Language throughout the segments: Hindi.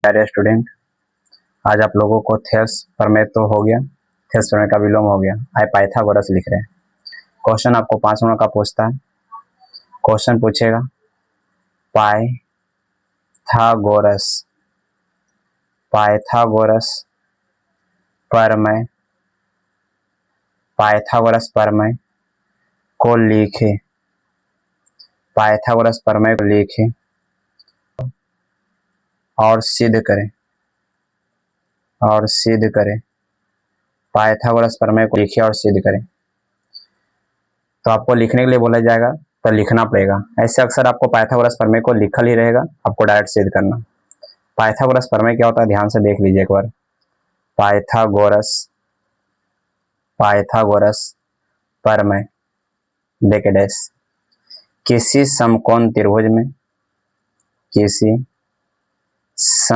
प्यारे स्टूडेंट, आज आप लोगों को थेल्स प्रमेय तो हो गया, थेल्स प्रमेय का विलोम हो गया। आए पाइथागोरस लिख रहे हैं। क्वेश्चन आपको 5 नंबर का पूछता है। क्वेश्चन पूछेगा पाइथागोरस पाइथागोरस प्रमेय पाइथागोरस प्रमेय को लिखे। पाइथागोरस प्रमेय को लिखे और सिद्ध करें पाइथागोरस प्रमेय को लिखे और सिद्ध करें। तो आपको लिखने के लिए बोला जाएगा तो लिखना पड़ेगा। ऐसे अक्सर आपको पाइथागोरस प्रमेय को लिखल ही रहेगा, आपको डायरेक्ट सिद्ध करना। पाइथागोरस प्रमेय क्या होता है ध्यान से देख लीजिए एक बार। पाइथागोरस प्रमेय देखे डैश किसी समकोण त्रिभुज में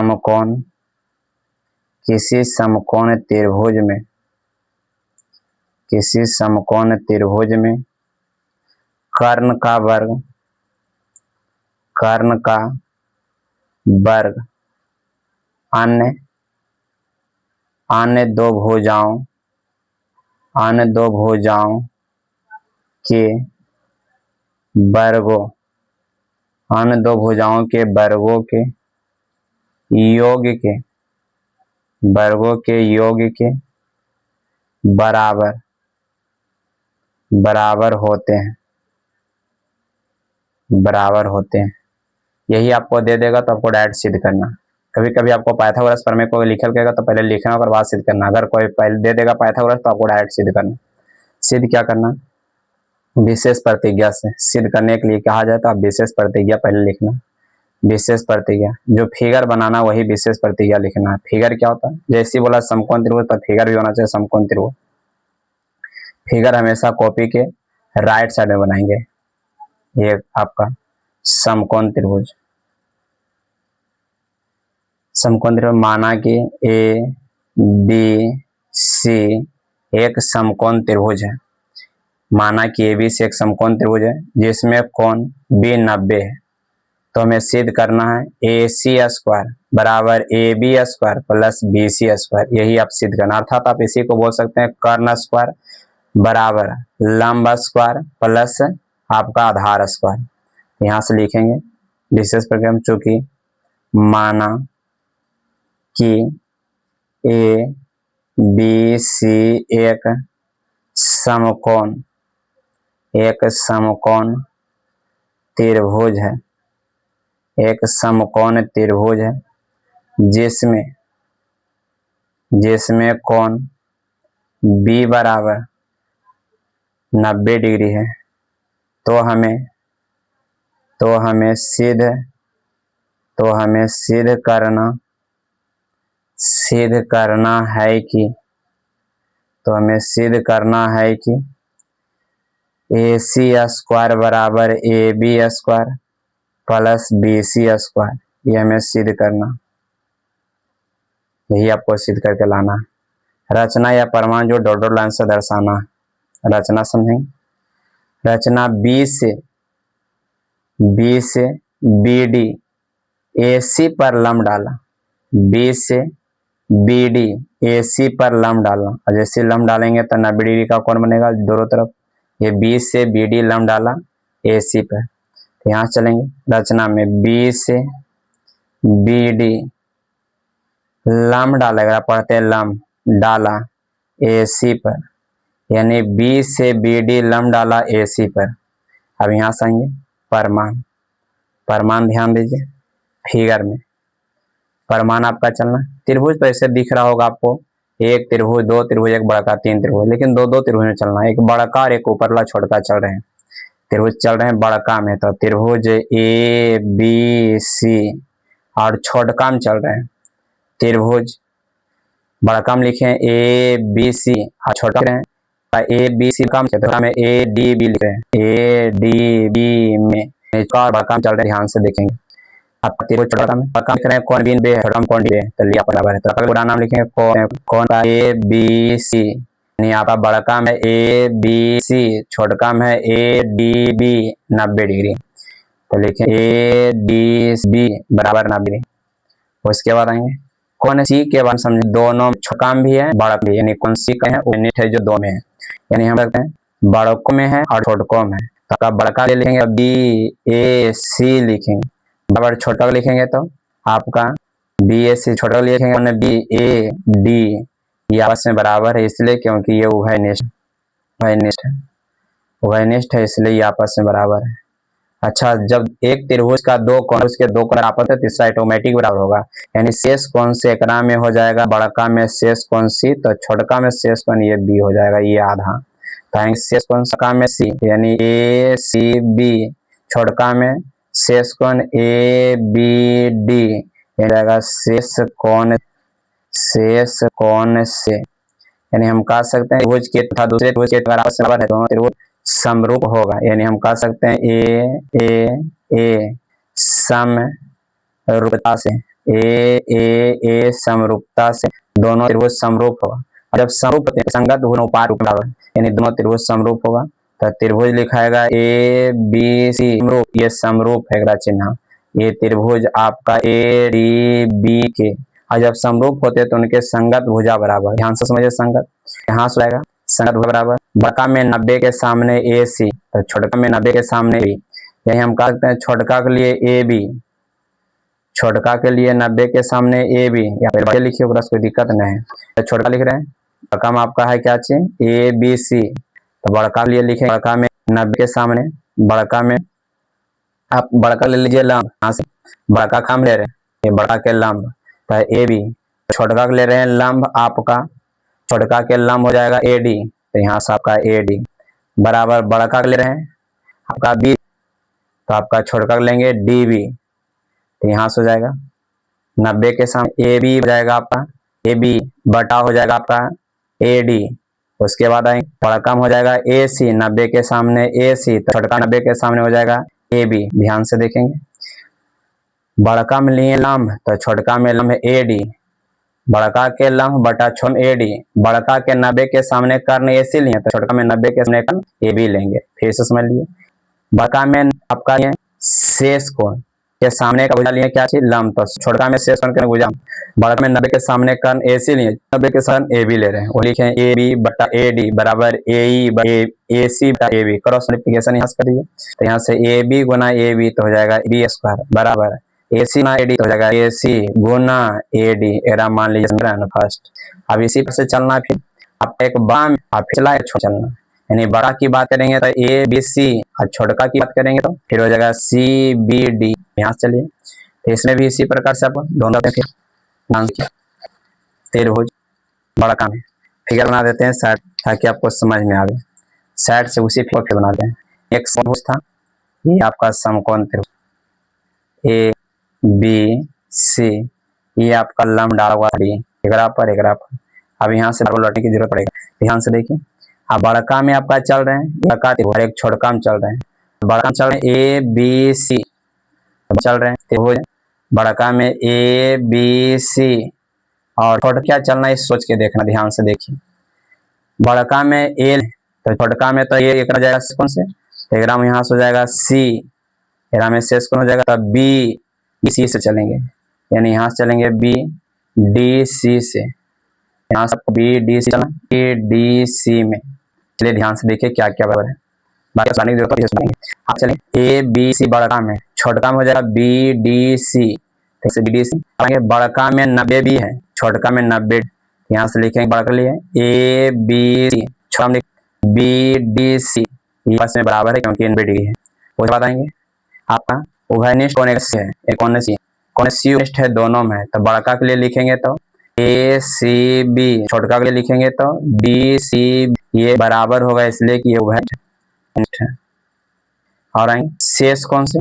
कर्ण का वर्ग अन्य दो भुजाओं के वर्गों के योग के बराबर होते हैं। यही आपको दे देगा तो आपको डायरेक्ट सिद्ध करना। कभी कभी आपको पाइथागोरस प्रमेय को लिखल कहेगा तो पहले लिखना और बाद सिद्ध करना। अगर कोई पहले दे देगा पाइथागोरस तो आपको डायरेक्ट सिद्ध करना। सिद्ध क्या करना, विशेष प्रतिज्ञा से सिद्ध करने के लिए कहा जाए तो आप विशेष प्रतिज्ञा पहले लिखना। विशेष प्रतिज्ञा जो फिगर बनाना वही विशेष प्रतिज्ञा लिखना है। फिगर क्या होता है, जैसे बोला समकोण त्रिभुज तो फिगर भी होना चाहिए समकोण त्रिभुज। फिगर हमेशा कॉपी के राइट साइड में बनाएंगे। ये आपका समकोण त्रिभुज माना कि ए बी सी एक समकोण त्रिभुज है। माना कि ए बी सी एक समकोण त्रिभुज है जिसमें कोण बी 90 है। तो हमें सिद्ध करना है ए सी स्क्वायर बराबर A B square plus B C square. यही आप सिद्ध करना, अर्थात आप इसी को बोल सकते हैं कर्ण स्क्वायर बराबर लंब स्क्वायर प्लस आपका आधार स्क्वायर। यहाँ से लिखेंगे विशेष प्रक्रम, चूंकि माना कि ए बी सी एक समकोण त्रिभुज है जिसमें कोण बी बराबर 90 डिग्री है। तो हमें सिद्ध करना है कि ए सी स्क्वायर बराबर A B square plus B C square. ये हमें सिद्ध करना, यही आपको सिद्ध करके लाना है। रचना या प्रमाण जो डॉट डॉट लाइन से दर्शाना है। रचना समझेंगे। रचना बी से बी डी ए सी पर लंब डाला। बी से बी डी ए सी पर लंब डालना, और जैसे लंब डालेंगे तो 90 डिग्री का कोण बनेगा दोनों तरफ। ये बी से बी डी लंब डाला ए सी पर। तो यहाँ चलेंगे रचना में बी से बी डी लंब डालेगा, पढ़ते हैं लंब डाला ए सी पर, यानी बी से बी डी लंब डाला ए सी पर। अब यहाँ से आएंगे परमाण ध्यान दीजिए। फिगर में परमाण आपका चलना त्रिभुज तो ऐसे दिख रहा होगा आपको, एक त्रिभुज, दो त्रिभुज, एक बड़का, तीन त्रिभुज, लेकिन दो त्रिभुज में चलना है। एक बड़का और एक ऊपरला छोटका चल रहे हैं। त्रिभुज चल रहे हैं बड़का में, तो त्रिभुज ए बी सी, और छोटका में चल रहे हैं त्रिभुज बड़का में लिखे हैं ए बी सी और छोटा में ए बी सी का में ए डी बी लिख रहे हैं। ए डी बी में बड़का में चल रहे हैं, ध्यान से देखेंगे। आपका त्रिभुज छोटा में बड़का लिख रहे हैं कौन बी बे है, छोटा में कौन डी है, तो लिया बराबर है। तो पूरा नाम लिखेंगे कौन का ए बी सी, यानी आपका बड़का में ए बी सी, छोटका में है ए डी बी 90 डिग्री। तो लिखें ए डी बी बराबर 90 डिग्री। उसके बाद आएंगे कौन सी के बाद समझे दोनों छोटा भी है बड़ा भी, यानी कौन सी का है यूनिट है जो दो में है, यानी हम कहते हैं बड़कों में है और छोटकों में है। तो आप बड़का ले लिखेंगे BAC लिखेंगे, बराबर छोटा लिखेंगे तो आपका BAC, छोटा लिखेंगे BAD, ये आपस में बराबर है इसलिए क्योंकि ये उभयनिष्ठ है इसलिए ये आपस में बराबर है। अच्छा, जब एक त्रिभुज का दो कोण उसके दो कोण आपस में तीसरा ऑटोमेटिक बराबर होगा, यानी शेष कोण से एकरा में हो जाएगा बड़का में शेष कोण C, तो छोटका में शेष कोण ये B हो जाएगा, ये आधा। तो शेष कोण का में C यानी ACB, छोटका में शेष कोण ABD, ये जाएगा शेष कोण से, यानी हम कह सकते हैं त्रिभुज के तथा दूसरे त्रिभुज के आपस में बराबर है, दोनों त्रिभुज समरूप होगा, यानी हम कह सकते हैं ए समरूपता से, ए समरूपता से दोनों त्रिभुज समरूप होगा। और जब समरूप होते हैं संगत भुज उपाय रूप बराबर, यानी दोनों त्रिभुज समरूप होगा, तो त्रिभुज लिखाएगा ABC समरूप, ये समरूप है चिन्ह, ये त्रिभुज आपका ADB के, और जब समरूप होते तो उनके संगत भुजा बराबर, ध्यान से समझिए संगत, यहाँ से आएगा संगत भुजा बराबर, बड़का में 90 के सामने AC, तो छोटका में 90 के सामने B, यही हम कह सकते हैं छोटका के लिए AB, छोटका के लिए 90 के सामने AB, या फिर बड़े लिखिए कोई दिक्कत नहीं है, तो छोटका लिख रहे हैं, बड़का में आपका है क्या चीज ABC, तो बड़का लिए लिखे बड़का में 90 के सामने, बड़का में आप बड़का ले लीजिए लंब, यहाँ से बड़का काम ले रहे हैं ये बड़का के लंब, तो AB, छोटका ले रहे हैं लंब, आपका छोटका के लंब हो जाएगा AD, तो यहाँ से आपका AD बराबर बड़का ले रहे हैं आपका B, तो आपका छोटका लेंगे DB, तो यहाँ से हो जाएगा 90 के सामने AB हो जाएगा आपका AB बटा हो जाएगा आपका AD, उसके बाद आएंगे बड़का हो जाएगा AC, 90 के सामने AC, तो छोटका 90 के सामने हो जाएगा AB, ध्यान से देखेंगे बड़का में लिए लंब, तो छोटका में लंब है AD, बड़का के लंब बटा छोटा AD, बड़का के 90 के सामने कर्ण AC लिए, तो छोटका में 90 के सामने कर्ण AB लेंगे, फिर से समझ लिए बड़का में आपका ये शेष कोण के सामने का भुजा लिए क्या चीज लंब, तो छोटका में शेष कोण के भुजा, बड़का में 90 के सामने कर्ण AC लिए, 90 के सामने AB ले रहे हैं, वो लिखे AB बटा AD बराबर AE AC बटा AB, क्रॉस मल्टीप्लिकेशन यहाँ से करिए, तो यहाँ से AB गुना AB तो हो जाएगा B स्क्वायर बराबर AC गुना AD तो हो जाएगा AC गुना AD, एरा मान लीजिए फर्स्ट। अब इसी पर से चलना, फिर आप एक बाम आप पिछला चलना, यानी बड़ा की बात करेंगे तो ABC, और छोटका की बात करेंगे तो फिर हो जाएगा CBD, यहाँ से चलिए, तो इसमें भी इसी प्रकार से आप दोनों देखें त्रिभुज बड़का में फिगर बना देते हैं साइड, ताकि आपको समझ में आवे, साइड से उसी फिगर बना दें। एक समभुज था, ये आपका समकोण त्रिभुज ABC, ये आपका लंब डाला हुआ एकरा पर। अब यहाँ से लौटने की जरूरत पड़ेगा, ध्यान से देखिए, अब बड़का में आपका चल रहे हैं बड़का त्रिभुज, एक छोटका में चल रहे हैं, बड़का में चल रहे हैं ABC चल रहे हैं त्रिभुज, बड़का में ABC, और छोटा क्या चलना है सोच के देखना, ध्यान से देखिए बड़का में A, तो छोटका में तो ये एक जाएगा कौन से, एकरा में यहाँ से हो जाएगा C, एकरा में शेष कौन हो जाएगा, तब BC से चलेंगे, यानी यहाँ से चलेंगे BDC से, यहाँ से BDC चलना BDC में, चलिए ध्यान से देखिए क्या क्या बराबर है, बाकी समझने की जरूरत है, आप चलें ABC बड़का में, छोटका में हो जाएगा BDC, तो BDC आगे बड़का में 90 भी है, छोटका में 90, यहाँ से लिखेंगे बड़का लिए ABC, छोटा में BDC, ये आपस में बराबर है क्योंकि 90 डिग्री है। वो बताएंगे आपका उभयनिष्ठ कौन है, कौन सी है दोनों में, तो बड़का के लिए लिखेंगे तो ACB, छोटका के लिए लिखेंगे तो DCB, ये बराबर होगा इसलिए कि ये उभयनिष्ठ है। और आएंगे शेष कौन से,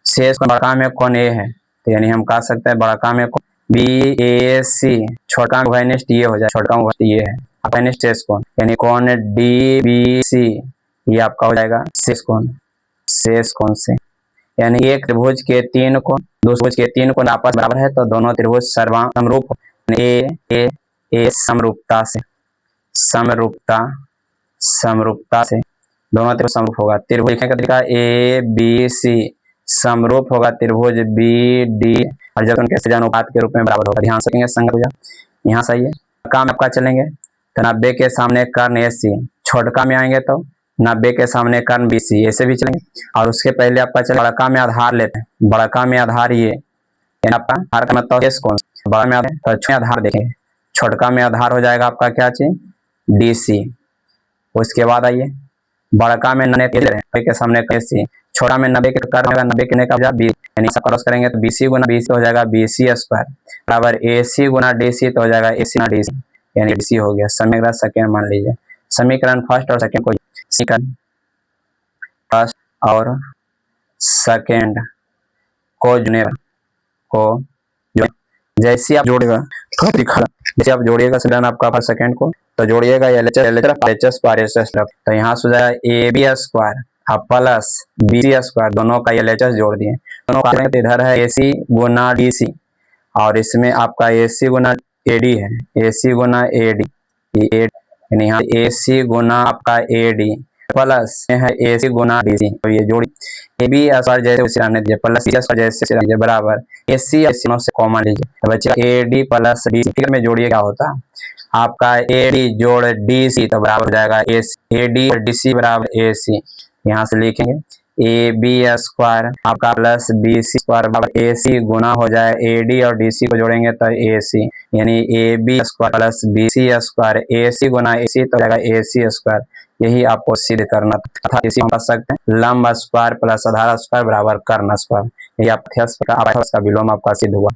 शेष कौन बड़का में कौन A है, तो यानी हम कह सकते हैं बड़का में BAC, छोटा उभयनिष्ठ ये हो जाए, छोटा उभयनिष्ठ ये है उभयनिष्ठ शेष कौन, यानी कौन DBC, ये आपका हो जाएगा शेष कौन से, यानी एक त्रिभुज के तीन कोण दूसरे त्रिभुज के तीन कोण आपस बराबर है, तो दोनों त्रिभुज समरूप, ए समरूपता से दोनों त्रिभुज समरूप होगा। त्रिभुज लिखने का तरीका ABC समरूप होगा त्रिभुज बी डी और जब उनके सजान अनुपात के रूप में बराबर होगा। ध्यान से संगत यहाँ सही है। काम आपका चलेंगे तो 90 के सामने कर्ण AC, छोटका में आएंगे तो 90 के सामने कर्ण BC, ऐसे भी चलेंगे। और उसके पहले आपका चले बड़का में आधार लेते हैं। बड़का में आधार ये आपका आधार का मतलब केस कौन सा, बड़ा में आधार तो आधार देखेंगे। छोटका में आधार हो जाएगा आपका क्या चीज DC। उसके बाद आइए बड़का में 90 के सामने AC, छोटा में 90 के कर 90 के का 20, यानी क्रॉस करेंगे तो BC गुना BC हो जाएगा BC स्क्वायर बराबर AC गुना DC तो हो जाएगा AC गुना DC, यानी DC हो गया। समीकरण सेकेंड मान लीजिए, समीकरण फर्स्ट और सेकेंड को फर्स्ट और सेकेंड को जुड़ेगा जैसे आप जोड़ेगा जैसे आप जोड़िएगा समीकरण आपका फर्स्ट सेकेंड को तो जोड़िएगा LHS तो यहाँ से हो जाएगा AB square plus BC square, दोनों का LHS जोड़ दिए। दोनों का तो इधर है AC गुना DC और इसमें आपका AC गुना AD है, AC गुना AD यानी यहाँ AC गुना आपका AD प्लस है AC गुना DC। तो ये जोड़ी AB स्क्वायर जैसे उसे रहने दीजिए प्लस C स्क्वायर जैसे रहने दीजिए बराबर AC से कॉमन लीजिए तो बच्चा AD प्लस DC। फिगर में जोड़िए क्या होता है आपका AD जोड़ DC तो बराबर हो जाएगा AD और DC बराबर AC। यहाँ से लिखेंगे AB स्क्वायर आपका प्लस BC स्क्वायर बराबर AC गुना हो जाए AD और DC को जोड़ेंगे तो AC, यानी AB square plus BC square AC गुना AC तो हो जाएगा AC स्क्वायर। यही आपको सिद्ध करना था। इसी हम कर सकते हैं लंब स्क्वायर प्लस आधार स्क्वायर बराबर कर्ण स्क्वायर। यही आप का विलोम आपका सिद्ध हुआ।